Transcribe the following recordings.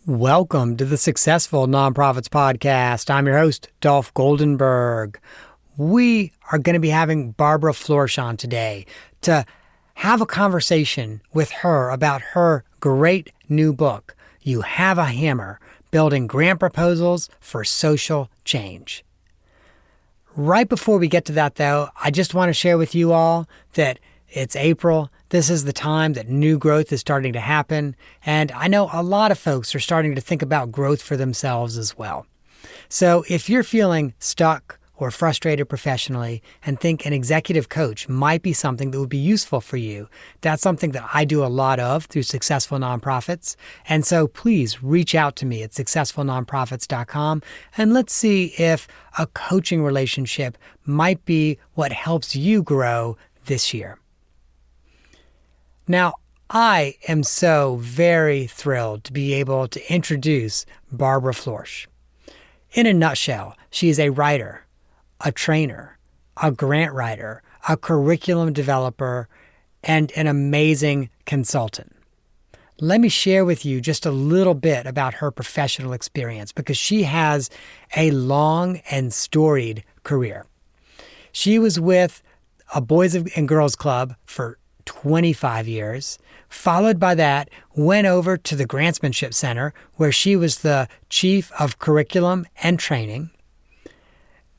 Welcome to the Successful Nonprofits Podcast. I'm your host, Dolph Goldenberg. We are going to be having Barbara Floersch on today to have a conversation with her about her great new book, You Have a Hammer, Building Grant Proposals for Social Change. Right before we get to that, though, I just want to share with you all that it's April. This is the time that new growth is starting to happen. And I know a lot of folks are starting to think about growth for themselves as well. So if you're feeling stuck or frustrated professionally and think an executive coach might be something that would be useful for you, that's something that I do a lot of through Successful Nonprofits. And so please reach out to me at successfulnonprofits.com and let's see if a coaching relationship might be what helps you grow this year. Now, I am so very thrilled to be able to introduce Barbara Floersch. In a nutshell, she is a writer, a trainer, a grant writer, a curriculum developer, and an amazing consultant. Let me share with you just a little bit about her professional experience because she has a long and storied career. She was with a Boys and Girls Club for 25 years. Followed by that, went over to the Grantsmanship Center, where she was the chief of curriculum and training.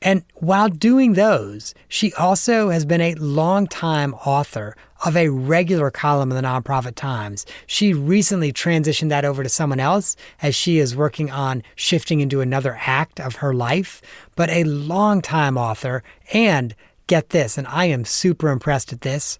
And while doing those, she also has been a longtime author of a regular column in the Nonprofit Times. She recently transitioned that over to someone else as she is working on shifting into another act of her life, but a longtime author. And get this, and I am super impressed at this,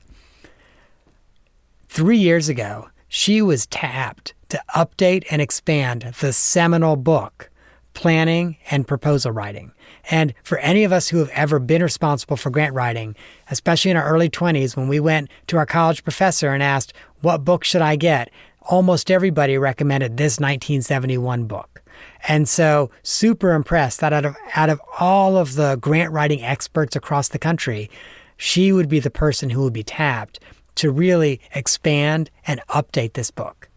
3 years ago, she was tapped to update and expand the seminal book, Planning and Proposal Writing. And for any of us who have ever been responsible for grant writing, especially in our early 20s when we went to our college professor and asked, what book should I get? Almost everybody recommended this 1971 book. And so super impressed that out of all of the grant writing experts across the country, she would be the person who would be tapped to really expand and update this book.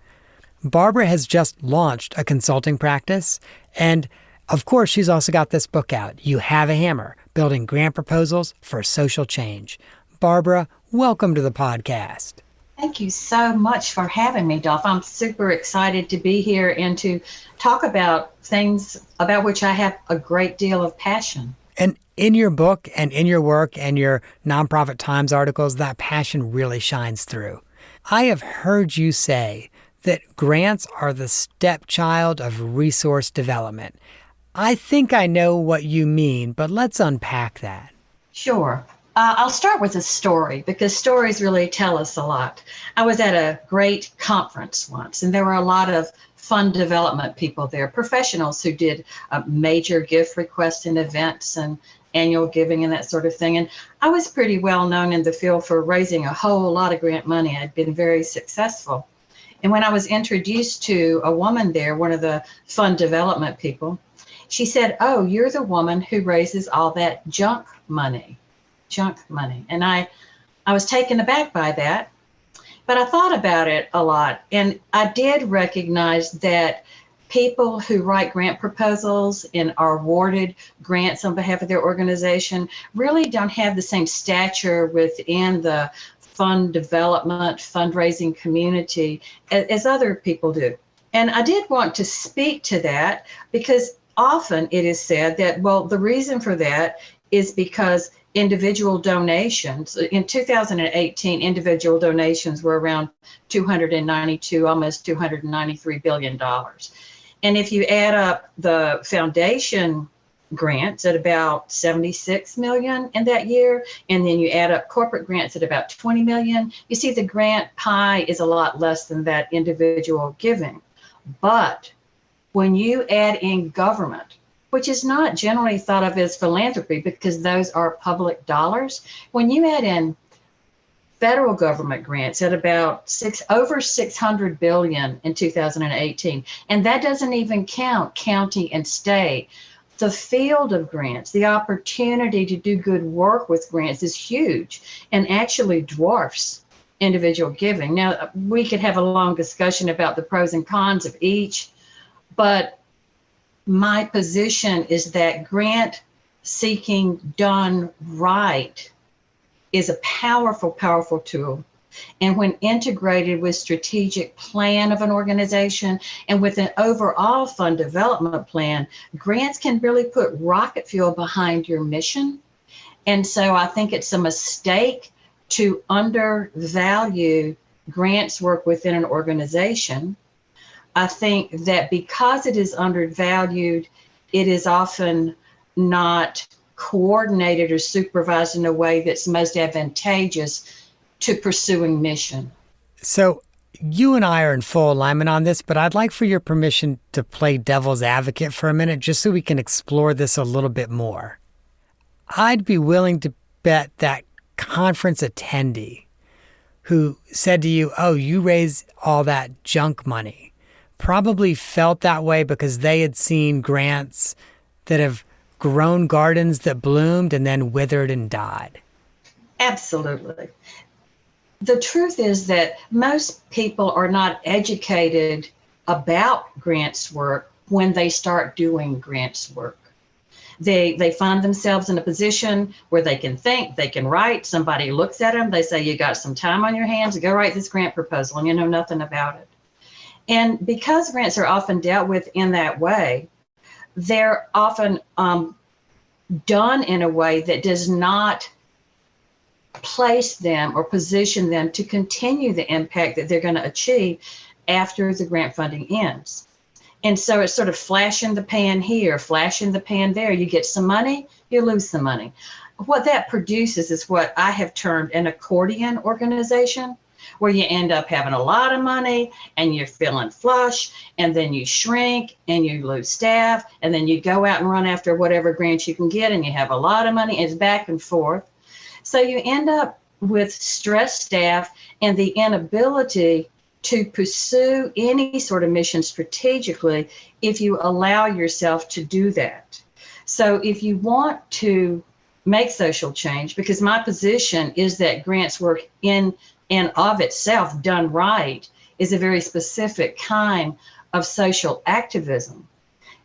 Barbara has just launched a consulting practice, and of course, she's also got this book out, You Have a Hammer, Building Grant Proposals for Social Change. Barbara, welcome to the podcast. Thank you so much for having me, Dolph. I'm super excited to be here and to talk about things about which I have a great deal of passion. And in your book and in your work and your Nonprofit Times articles, that passion really shines through. I have heard you say that grants are the stepchild of resource development. I think I know what you mean, but let's unpack that. Sure. I'll start with a story because stories really tell us a lot. I was at a great conference once, and there were a lot of fund development people there, professionals who did major gift requests and events and annual giving and that sort of thing. And I was pretty well known in the field for raising a whole lot of grant money. I'd been very successful. And when I was introduced to a woman there, one of the fund development people, she said, "Oh, you're the woman who raises all that junk money. And I was taken aback by that. But I thought about it a lot, and I did recognize that people who write grant proposals and are awarded grants on behalf of their organization really don't have the same stature within the fund development, fundraising community as other people do. And I did want to speak to that because often it is said that, well, the reason for that is because individual donations. In 2018, individual donations were around $292, almost $293 billion. And if you add up the foundation grants at about 76 million in that year, and then you add up corporate grants at about 20 million, you see the grant pie is a lot less than that individual giving. But when you add in government, which is not generally thought of as philanthropy because those are public dollars. When you add in federal government grants at about over 600 billion in 2018, and that doesn't even count county and state, the field of grants, the opportunity to do good work with grants is huge and actually dwarfs individual giving. Now, we could have a long discussion about the pros and cons of each, But my position is that grant seeking done right is a powerful, powerful tool. And when integrated with strategic plan of an organization and with an overall fund development plan, grants can really put rocket fuel behind your mission. And so I think it's a mistake to undervalue grants work within an organization. I think that because it is undervalued, it is often not coordinated or supervised in a way that's most advantageous to pursuing mission. So you and I are in full alignment on this, but I'd like for your permission to play devil's advocate for a minute, just so we can explore this a little bit more. I'd be willing to bet that conference attendee who said to you, oh, you raise all that junk money, probably felt that way because they had seen grants that have grown gardens that bloomed and then withered and died. Absolutely. The truth is that most people are not educated about grants work when they start doing grants work. They find themselves in a position where they can think, they can write. Somebody looks at them, they say, you got some time on your hands, go write this grant proposal, and you know nothing about it. And because grants are often dealt with in that way, they're often done in a way that does not place them or position them to continue the impact that they're going to achieve after the grant funding ends. And so it's sort of flash in the pan here, flash in the pan there. You get some money, you lose some money. What that produces is what I have termed an accordion organization, where you end up having a lot of money and you're feeling flush, and then you shrink and you lose staff, and then you go out and run after whatever grants you can get, and you have a lot of money. It's back and forth. So you end up with stressed staff and the inability to pursue any sort of mission strategically if you allow yourself to do that. So if you want to make social change, because my position is that grants work in and of itself done right is a very specific kind of social activism.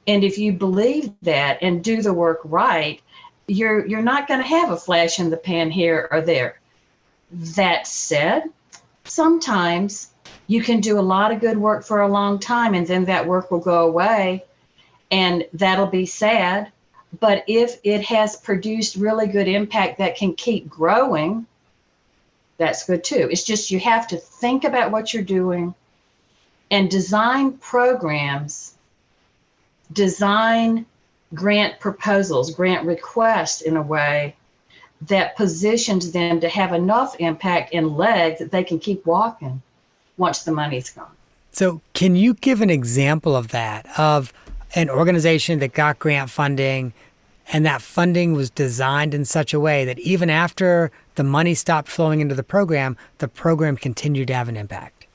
And if you believe that and do the work right, you're not going to have a flash in the pan here or there. That said, sometimes you can do a lot of good work for a long time, and then that work will go away, and that'll be sad. But if it has produced really good impact that can keep growing, that's good too. It's just you have to think about what you're doing and design programs, design grant proposals, grant requests in a way that positions them to have enough impact and legs that they can keep walking once the money's gone. So can you give an example of that, of an organization that got grant funding and that funding was designed in such a way that even after the money stopped flowing into the program continued to have an impact?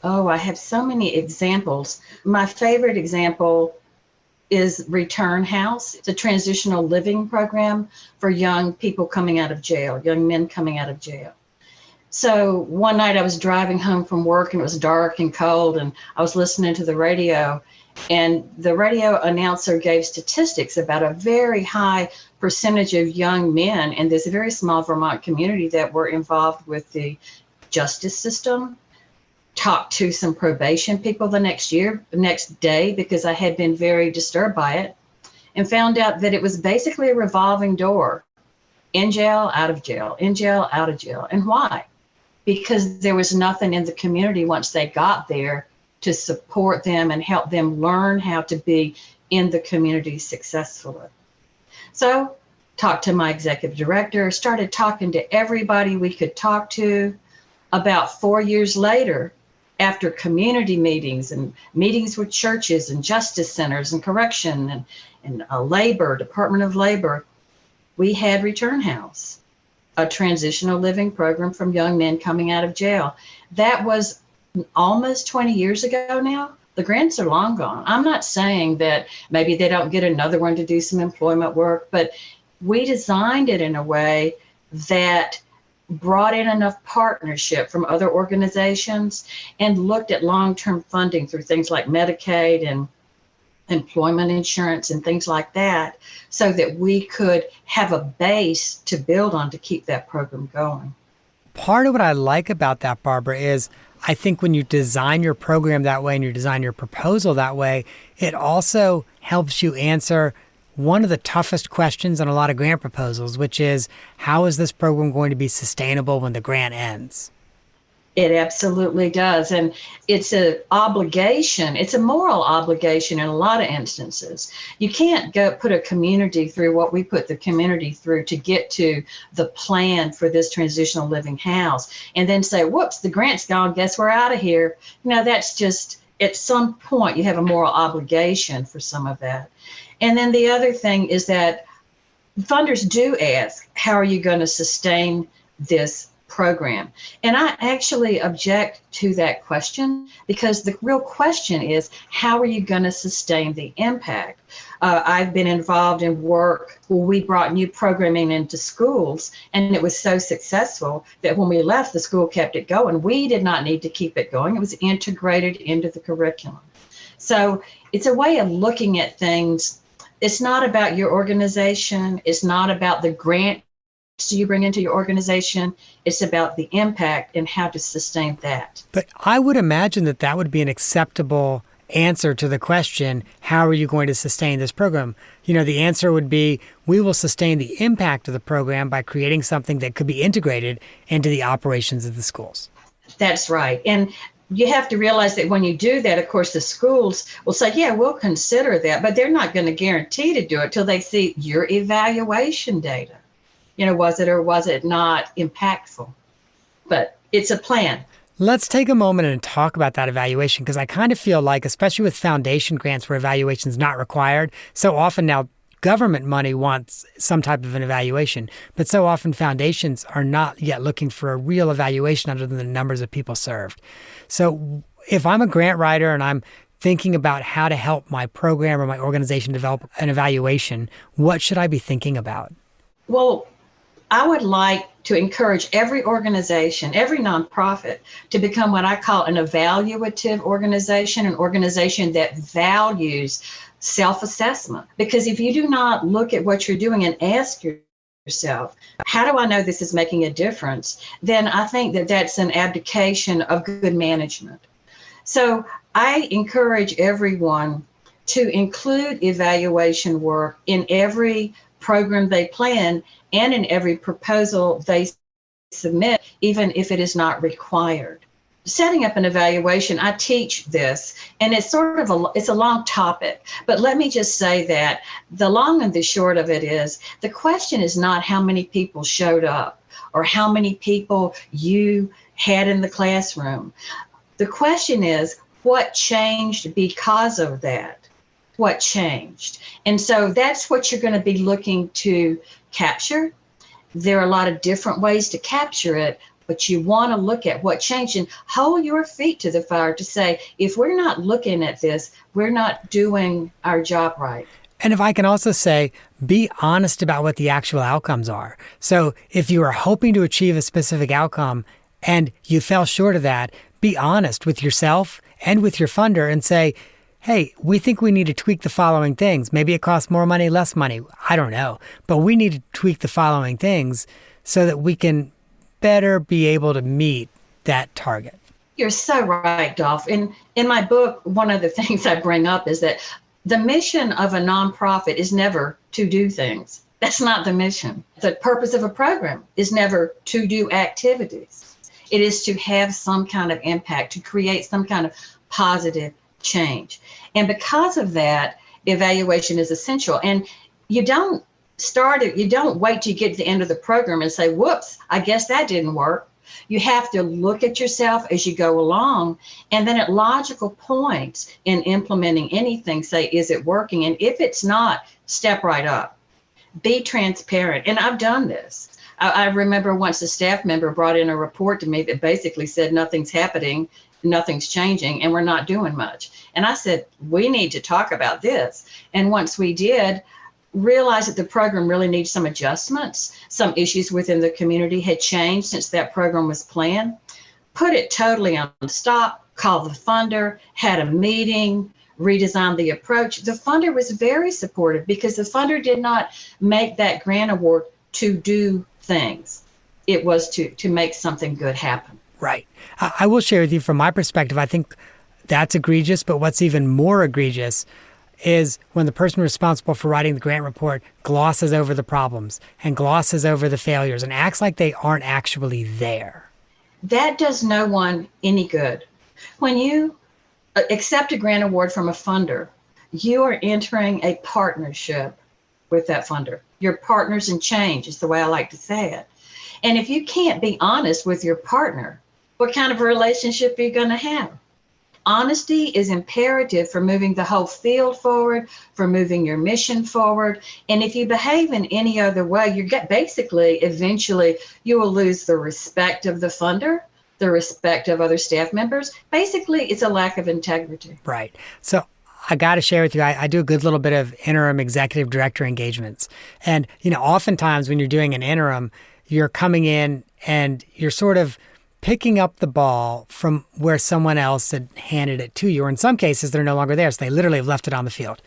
Oh, I have so many examples. My favorite example is Return House. It's a transitional living program for young people coming out of jail, young men coming out of jail. So one night I was driving home from work and it was dark and cold, and I was listening to the radio, and the radio announcer gave statistics about a very high percentage of young men in this very small Vermont community that were involved with the justice system. Talked to some probation people the next day, because I had been very disturbed by it, and found out that it was basically a revolving door. In jail, out of jail, in jail, out of jail. And why? Because there was nothing in the community once they got there to support them and help them learn how to be in the community successfully. So talked to my executive director, started talking to everybody we could talk to. About 4 years later, after community meetings and meetings with churches and justice centers and correction and labor, Department of Labor, we had Return House, a transitional living program from young men coming out of jail. That was almost 20 years ago now. The grants are long gone. I'm not saying that maybe they don't get another one to do some employment work, but we designed it in a way that brought in enough partnership from other organizations and looked at long-term funding through things like Medicaid and employment insurance and things like that, so that we could have a base to build on to keep that program going. Part of what I like about that, Barbara, is I think when you design your program that way and you design your proposal that way, it also helps you answer one of the toughest questions on a lot of grant proposals, which is, how is this program going to be sustainable when the grant ends? It absolutely does. And it's an obligation. It's a moral obligation in a lot of instances. You can't go put a community through what we put the community through to get to the plan for this transitional living house and then say, whoops, the grant's gone. Guess we're out of here. That's just, at some point, you have a moral obligation for some of that. And then the other thing is that funders do ask, how are you going to sustain this program? And I actually object to that question, because the real question is, how are you going to sustain the impact? I've been involved in work where we brought new programming into schools, and it was so successful that when we left, the school kept it going. We did not need to keep it going. It was integrated into the curriculum. So it's a way of looking at things. It's not about your organization. It's not about the grant you bring into your organization. It's about the impact and how to sustain that. But I would imagine that that would be an acceptable answer to the question, how are you going to sustain this program? The answer would be, we will sustain the impact of the program by creating something that could be integrated into the operations of the schools. That's right. And you have to realize that when you do that, of course, the schools will say, yeah, we'll consider that, but they're not going to guarantee to do it till they see your evaluation data. Was it or was it not impactful? But it's a plan. Let's take a moment and talk about that evaluation, because I kind of feel like, especially with foundation grants where evaluation is not required, so often now government money wants some type of an evaluation, but so often foundations are not yet looking for a real evaluation other than the numbers of people served. So if I'm a grant writer and I'm thinking about how to help my program or my organization develop an evaluation, what should I be thinking about? Well, I would like to encourage every organization, every nonprofit, to become what I call an evaluative organization, an organization that values self-assessment. Because if you do not look at what you're doing and ask yourself, how do I know this is making a difference? Then I think that that's an abdication of good management. So I encourage everyone to include evaluation work in every program they plan and in every proposal they submit, even if it is not required. Setting up an evaluation, I teach this, and it's sort of it's a long topic, but let me just say that the long and the short of it is, the question is not how many people showed up or how many people you had in the classroom. The question is, what changed because of that? What changed? And so that's what you're going to be looking to capture. There are a lot of different ways to capture it, but you want to look at what changed and hold your feet to the fire to say, if we're not looking at this, we're not doing our job right. And if I can also say, be honest about what the actual outcomes are. So if you are hoping to achieve a specific outcome and you fell short of that, be honest with yourself and with your funder and say, hey, we think we need to tweak the following things. Maybe it costs more money, less money. I don't know. But we need to tweak the following things so that we can better be able to meet that target. You're so right, Dolph. In my book, one of the things I bring up is that the mission of a nonprofit is never to do things. That's not the mission. The purpose of a program is never to do activities. It is to have some kind of impact, to create some kind of positive change. And because of that, evaluation is essential. And you don't wait till you get to the end of the program and say, whoops, I guess that didn't work. You have to look at yourself as you go along, and then at logical points in implementing anything, say, is it working? And if it's not, step right up. Be transparent. And I've done this. I remember once a staff member brought in a report to me that basically said nothing's happening, nothing's changing, and we're not doing much. And I said, we need to talk about this. And once we did, realized that the program really needs some adjustments. Some issues within the community had changed since that program was planned. Put it totally on stop, called the funder, had a meeting, redesigned the approach, the funder was very supportive because the funder did not make that grant award to do things. It was to make something good happen. Right. I will share with you from my perspective, I think that's egregious, but what's even more egregious is when the person responsible for writing the grant report glosses over the problems and glosses over the failures and acts like they aren't actually there. That does no one any good. When you accept a grant award from a funder, you are entering a partnership with that funder. You're partners in change is the way I like to say it. And if you can't be honest with your partner, what kind of a relationship are you going to have? Honesty is imperative for moving the whole field forward, for moving your mission forward. And if you behave in any other way, you get basically, eventually, you will lose the respect of the funder, the respect of other staff members. Basically, it's a lack of integrity. Right. So I got to share with you, I do a good little bit of interim executive director engagements. And, oftentimes when you're doing an interim, you're coming in and you're sort of picking up the ball from where someone else had handed it to you. Or in some cases, they're no longer there. So they literally have left it on the field.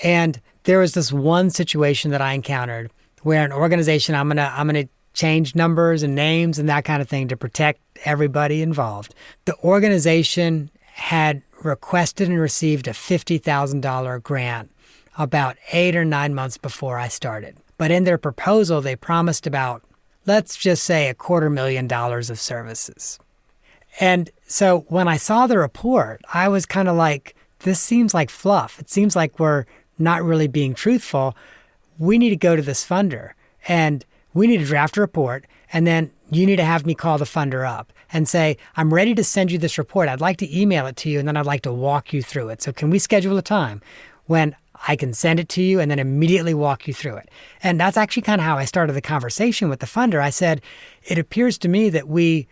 And there was this one situation that I encountered where an organization, I'm gonna change numbers and names and that kind of thing to protect everybody involved. The organization had requested and received a $50,000 grant about 8 or 9 months before I started. But in their proposal, they promised about, let's just say, $250,000 of services. And so when I saw the report, I was kind of like, this seems like fluff. It seems like we're not really being truthful. We need to go to this funder and we need to draft a report. And then you need to have me call the funder up and say, I'm ready to send you this report. I'd like to email it to you and then I'd like to walk you through it. So can we schedule a time when I can send it to you and then immediately walk you through it? And that's actually kind of how I started the conversation with the funder. I said, it appears to me that we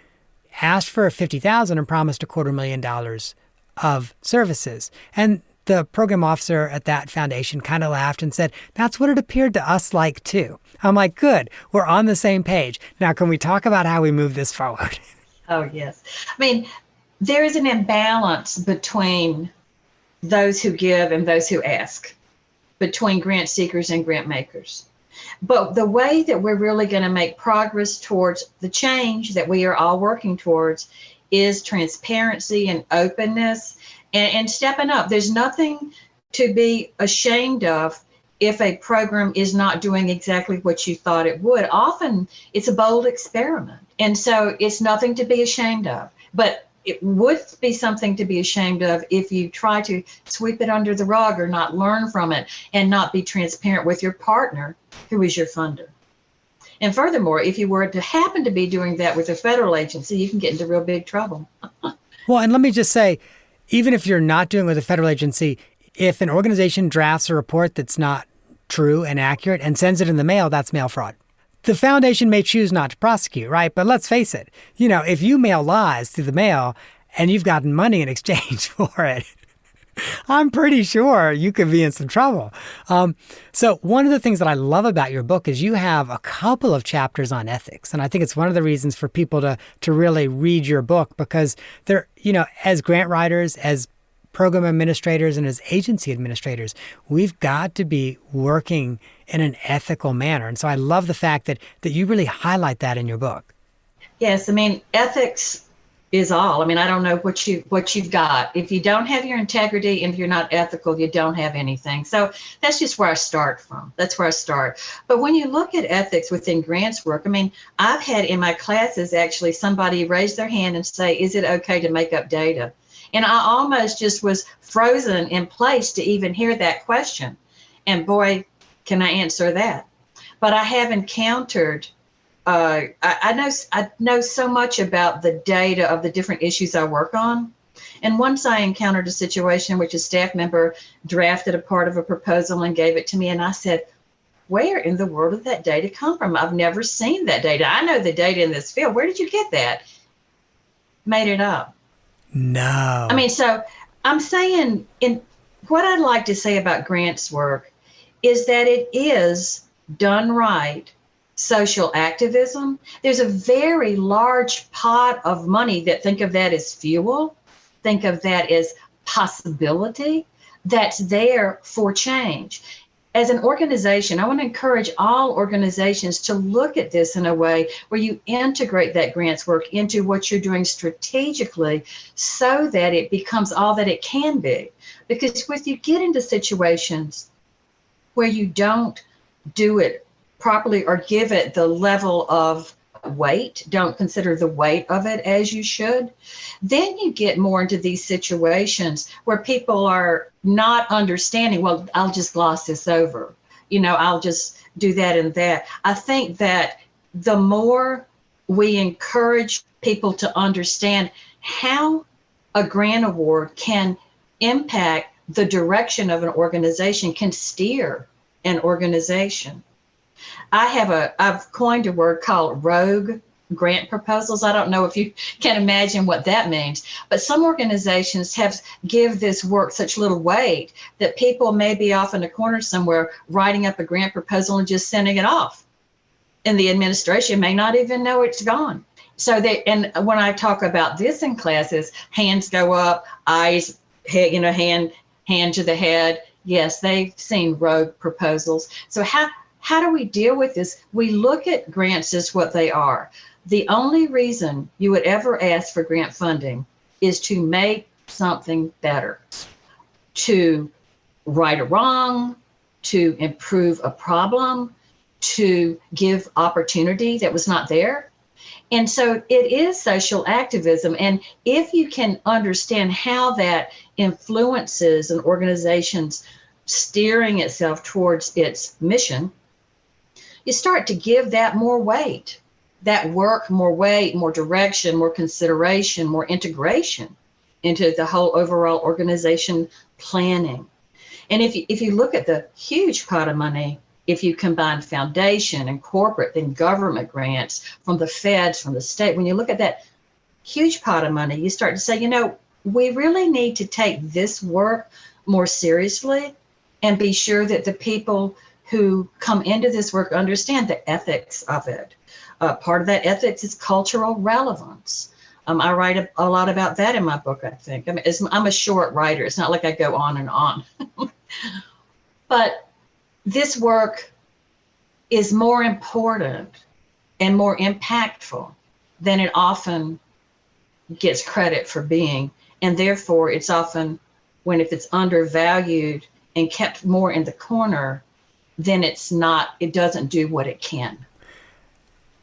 asked for $50,000 and promised $250,000 of services. And the program officer at that foundation kind of laughed and said, that's what it appeared to us like too. I'm like, good, we're on the same page. Now, can we talk about how we move this forward? Oh, yes. I mean, there is an imbalance between those who give and those who ask, between grant seekers and grant makers. But the way that we're really going to make progress towards the change that we are all working towards is transparency and openness and stepping up. There's nothing to be ashamed of if a program is not doing exactly what you thought it would. Often it's a bold experiment. And so it's nothing to be ashamed of. But it would be something to be ashamed of if you try to sweep it under the rug or not learn from it and not be transparent with your partner, who is your funder. And furthermore, if you were to happen to be doing that with a federal agency, you can get into real big trouble. Well, and let me just say, even if you're not doing it with a federal agency, if an organization drafts a report that's not true and accurate and sends it in the mail, that's mail fraud. The foundation may choose not to prosecute, right? But let's face it, if you mail lies through the mail and you've gotten money in exchange for it, I'm pretty sure you could be in some trouble. So one of the things that I love about your book is you have a couple of chapters on ethics. And I think it's one of the reasons for people to really read your book, because they're, as grant writers, as program administrators, and as agency administrators, we've got to be working in an ethical manner. And so I love the fact that you really highlight that in your book. Yes, I mean, ethics is all. I mean, I don't know what you've got. If you don't have your integrity and if you're not ethical, you don't have anything. So that's just where I start from. That's where I start. But when you look at ethics within grants work, I mean, I've had in my classes actually somebody raise their hand and say, is it okay to make up data? And I almost just was frozen in place to even hear that question. And boy, can I answer that. But I have encountered, I know so much about the data of the different issues I work on. And once I encountered a situation in which a staff member drafted a part of a proposal and gave it to me. And I said, where in the world did that data come from? I've never seen that data. I know the data in this field. Where did you get that? Made it up. No. I mean, so I'm saying, what I'd like to say about grants work is that it is done right social activism. There's a very large pot of money that think of that as fuel, think of that as possibility. that's there for change. As an organization, I want to encourage all organizations to look at this in a way where you integrate that grants work into what you're doing strategically so that it becomes all that it can be. Because if you get into situations where you don't do it properly or give it the level of weight, don't consider the weight of it as you should, then you get more into these situations where people are not understanding, well, I'll just gloss this over. I'll just do that and that. I think that the more we encourage people to understand how a grant award can impact the direction of an organization, can steer an organization. I've coined a word called rogue grant proposals. I don't know if you can imagine what that means, but some organizations give this work such little weight that people may be off in a corner somewhere writing up a grant proposal and just sending it off. And the administration may not even know it's gone. And when I talk about this in classes, hands go up, eyes, head, hand to the head. Yes, they've seen rogue proposals. So how do we deal with this? We look at grants as what they are. The only reason you would ever ask for grant funding is to make something better, to right a wrong, to improve a problem, to give opportunity that was not there. And so it is social activism. And if you can understand how that influences an organization's steering itself towards its mission, you start to give that more weight, that work more weight, more direction, more consideration, more integration into the whole overall organization planning. And if you look at the huge pot of money, if you combine foundation and corporate and government grants from the feds, from the state, when you look at that huge pot of money, you start to say, we really need to take this work more seriously and be sure that the people who come into this work understand the ethics of it. Part of that ethics is cultural relevance. I write a lot about that in my book, I think. I'm a short writer. It's not like I go on and on. But this work is more important and more impactful than it often gets credit for being. And therefore, it's often, if it's undervalued and kept more in the corner, then it doesn't do what it can.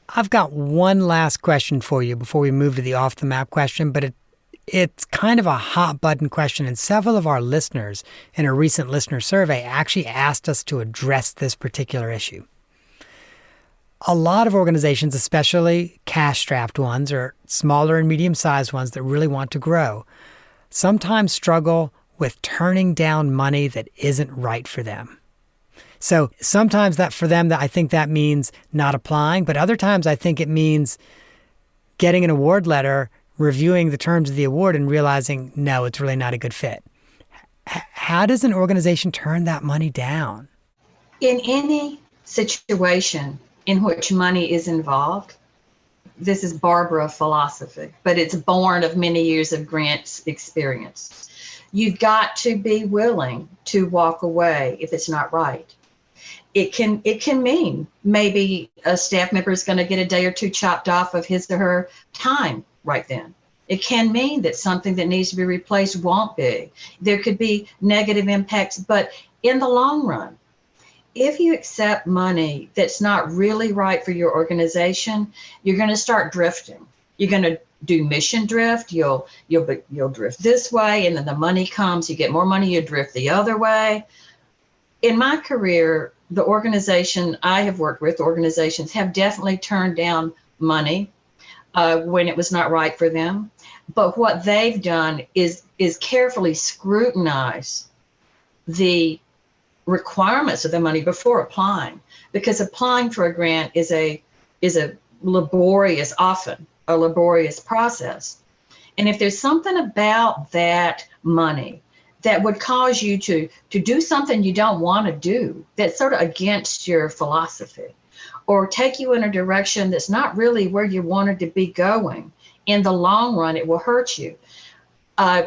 I've got one last question for you before we move to the off the map question, but it's kind of a hot button question. And several of our listeners in a recent listener survey actually asked us to address this particular issue. A lot of organizations, especially cash-strapped ones or smaller and medium-sized ones that really want to grow, sometimes struggle with turning down money that isn't right for them. So sometimes that for them, I think that means not applying, but other times I think it means getting an award letter, reviewing the terms of the award and realizing, no, it's really not a good fit. How does an organization turn that money down? In any situation in which money is involved, this is Barbara philosophy, but it's born of many years of grants experience. You've got to be willing to walk away if it's not right. It can mean maybe a staff member is going to get a day or two chopped off of his or her time right then. It can mean that something that needs to be replaced won't be. There could be negative impacts, but in the long run, if you accept money that's not really right for your organization, you're going to start drifting. You're going to do mission drift. You'll drift this way, and then the money comes. You get more money, you drift the other way. In my career, the organization I have worked with, organizations have definitely turned down money when it was not right for them. But what they've done is carefully scrutinize the requirements of the money before applying, because applying for a grant is a laborious process. And if there's something about that money that would cause you to do something you don't want to do, that's sort of against your philosophy, or take you in a direction that's not really where you wanted to be going, in the long run, it will hurt you.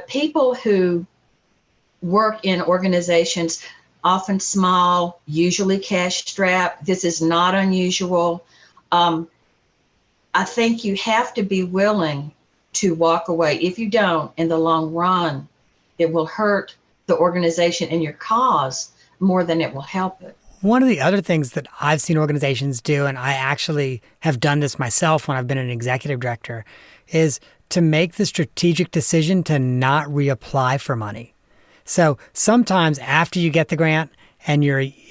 People who work in organizations, often small, usually cash strapped. This is not unusual. I think you have to be willing to walk away. If you don't, in the long run, it will hurt the organization and your cause more than it will help it. One of the other things that I've seen organizations do, and I actually have done this myself when I've been an executive director, is to make the strategic decision to not reapply for money. So sometimes after you get the grant and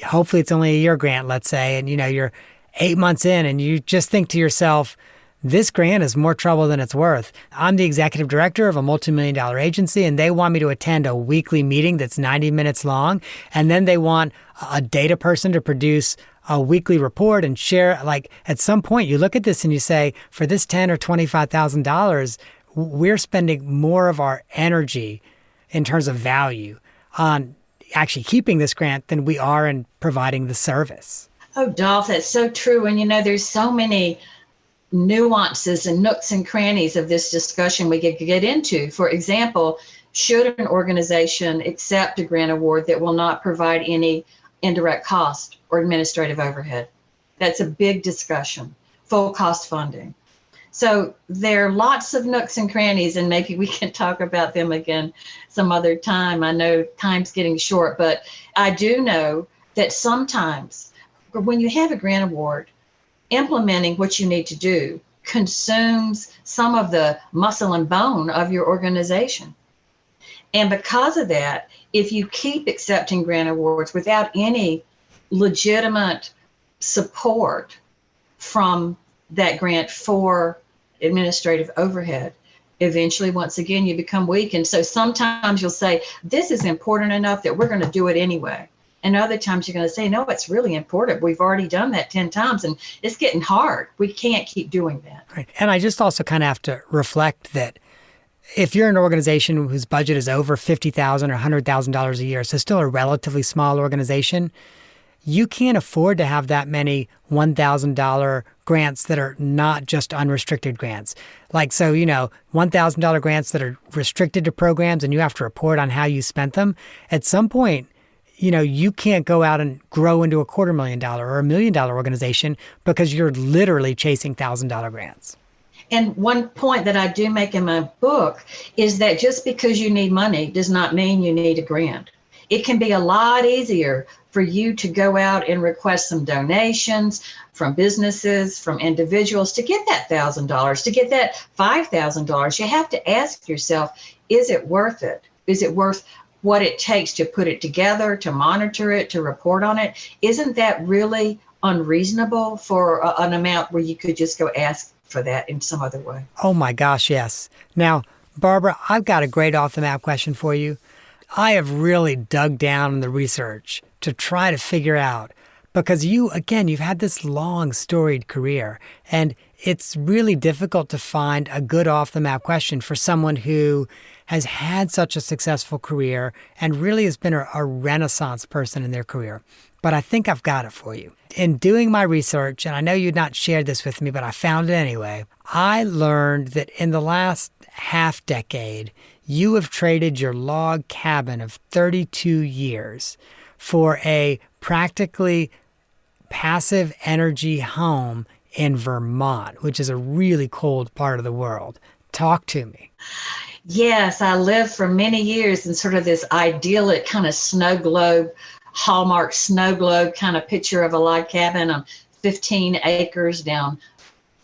hopefully it's only a year grant, let's say, and you're 8 months in and you just think to yourself, this grant is more trouble than it's worth. I'm the executive director of a multi-million-dollar agency, and they want me to attend a weekly meeting that's 90 minutes long. And then they want a data person to produce a weekly report and share. Like, at some point, you look at this and you say, for this $10,000 or $25,000, we're spending more of our energy in terms of value on actually keeping this grant than we are in providing the service. Oh, Dolph, that's so true. And there's so many nuances and nooks and crannies of this discussion we could get into. For example, should an organization accept a grant award that will not provide any indirect cost or administrative overhead? That's a big discussion. Full cost funding. So there are lots of nooks and crannies, and maybe we can talk about them again some other time. I know time's getting short, but I do know that sometimes when you have a grant award, implementing what you need to do consumes some of the muscle and bone of your organization. And because of that, if you keep accepting grant awards without any legitimate support from that grant for administrative overhead, eventually, once again, you become weak. And so sometimes you'll say, this is important enough that we're going to do it anyway. And other times you're going to say, no, it's really important. We've already done that 10 times and it's getting hard. We can't keep doing that. Right. And I just also kind of have to reflect that if you're an organization whose budget is over $50,000 or $100,000 a year, so still a relatively small organization, you can't afford to have that many $1,000 grants that are not just unrestricted grants. Like, so, $1,000 grants that are restricted to programs and you have to report on how you spent them. At some point, you can't go out and grow into a $250,000 or $1 million organization because you're literally chasing $1,000 grants. And one point that I do make in my book is that just because you need money does not mean you need a grant. It can be a lot easier for you to go out and request some donations from businesses, from individuals to get that $1,000, to get that $5,000. You have to ask yourself, is it worth it? Is it worth what it takes to put it together, to monitor it, to report on it? Isn't that really unreasonable for an amount where you could just go ask for that in some other way? Oh my gosh, yes. Now, Barbara, I've got a great off-the-map question for you. I have really dug down in the research to try to figure out, because you've had this long storied career, and it's really difficult to find a good off-the-map question for someone who has had such a successful career and really has been a renaissance person in their career. But I think I've got it for you. In doing my research, and I know you'd not shared this with me, but I found it anyway, I learned that in the last half decade, you have traded your log cabin of 32 years for a practically passive energy home in Vermont, which is a really cold part of the world. Talk to me. Yes, I lived for many years in sort of this idyllic kind of snow globe, Hallmark snow globe kind of picture of a log cabin on 15 acres down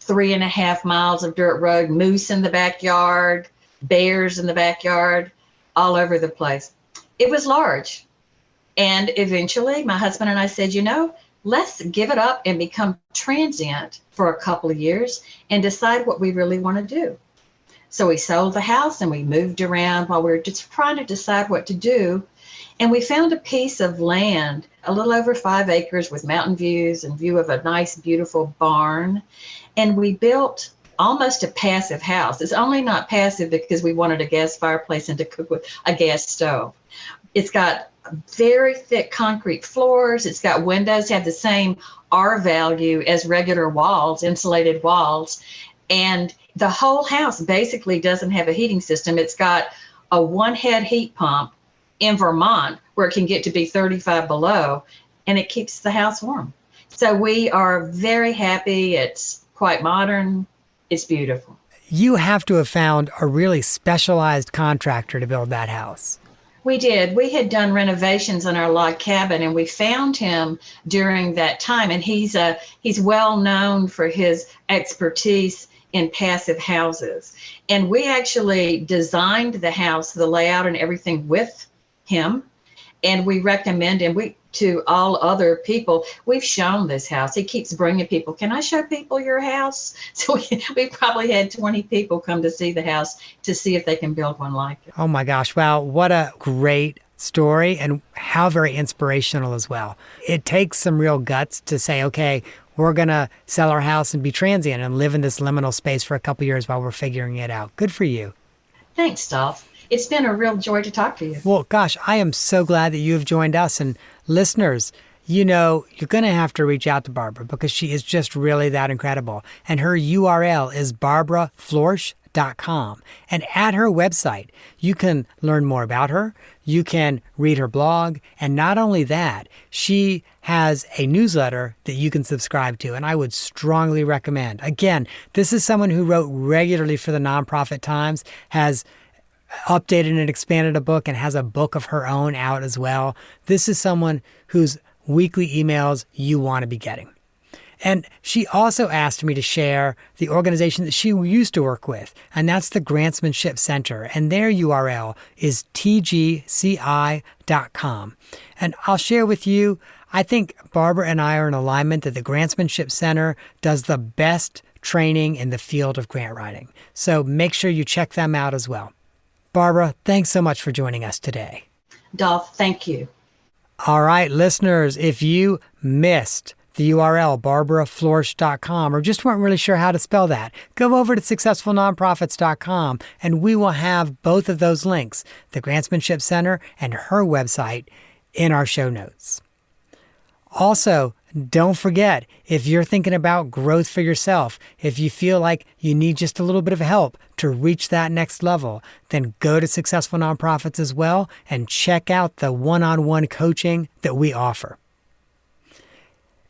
3.5 miles of dirt road, moose in the backyard, bears in the backyard, all over the place. It was large. And eventually my husband and I said, let's give it up and become transient for a couple of years and decide what we really want to do. So we sold the house and we moved around while we were just trying to decide what to do. And we found a piece of land, a little over 5 acres with mountain views and view of a nice, beautiful barn. And we built almost a passive house. It's only not passive because we wanted a gas fireplace and to cook with a gas stove. It's got very thick concrete floors. It's got windows, have the same R value as regular walls, insulated walls. And the whole house basically doesn't have a heating system. It's got a one-head heat pump in Vermont where it can get to be 35 below, and it keeps the house warm. So we are very happy. It's quite modern. It's beautiful. You have to have found a really specialized contractor to build that house. We did. We had done renovations on our log cabin, and we found him during that time. And he's well known for his expertise in passive houses. And we actually designed the house, the layout and everything with him. And we recommend him to all other people. We've shown this house. He keeps bringing people. Can I show people your house? So we probably had 20 people come to see the house to see if they can build one like it. Oh my gosh. Wow. What a great story, and how very inspirational as well. It takes some real guts to say, okay, we're going to sell our house and be transient and live in this liminal space for a couple years while we're figuring it out. Good for you. Thanks, Dolph. It's been a real joy to talk to you. Well, gosh, I am so glad that you have joined us. And listeners, you know, you're going to have to reach out to Barbara because she is just really that incredible. And her URL is barbarafloersch.com. And at her website, you can learn more about her. You can read her blog. And not only that, she has a newsletter that you can subscribe to. And I would strongly recommend. Again, this is someone who wrote regularly for the Nonprofit Times, has updated and expanded a book, and has a book of her own out as well. This is someone whose weekly emails you want to be getting. And she also asked me to share the organization that she used to work with, and that's the Grantsmanship Center. And their URL is tgci.com. And I'll share with you, I think Barbara and I are in alignment that the Grantsmanship Center does the best training in the field of grant writing. So make sure you check them out as well. Barbara, thanks so much for joining us today. Dolph, thank you. All right, listeners, if you missed the URL, barbarafloersch.com, or just weren't really sure how to spell that, go over to successfulnonprofits.com, and we will have both of those links, the Grantsmanship Center and her website, in our show notes. Also, don't forget, if you're thinking about growth for yourself, if you feel like you need just a little bit of help to reach that next level, then go to Successful Nonprofits as well and check out the one-on-one coaching that we offer.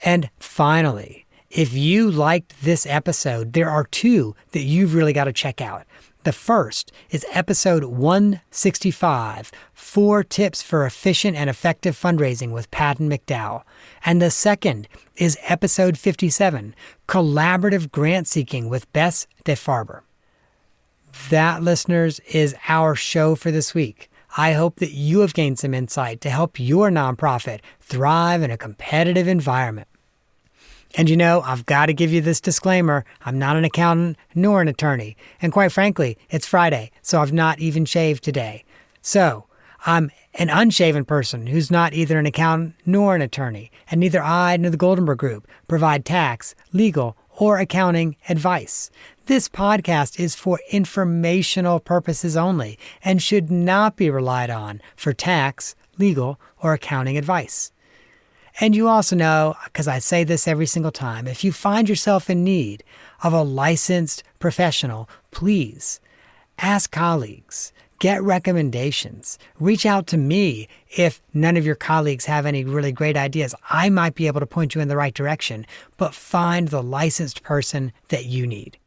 And finally, if you liked this episode, there are two that you've really got to check out. The first is episode 165, 4 Tips for Efficient and Effective Fundraising with Patton McDowell. And the second is episode 57, Collaborative Grant Seeking with Bess DeFarber. That, listeners, is our show for this week. I hope that you have gained some insight to help your nonprofit thrive in a competitive environment. And you know, I've got to give you this disclaimer. I'm not an accountant nor an attorney. And quite frankly, it's Friday, so I've not even shaved today. So I'm an unshaven person who's not either an accountant nor an attorney. And neither I nor the Goldenberg Group provide tax, legal, or accounting advice. This podcast is for informational purposes only and should not be relied on for tax, legal, or accounting advice. And you also know, because I say this every single time, if you find yourself in need of a licensed professional, please ask colleagues, get recommendations, reach out to me if none of your colleagues have any really great ideas. I might be able to point you in the right direction, but find the licensed person that you need.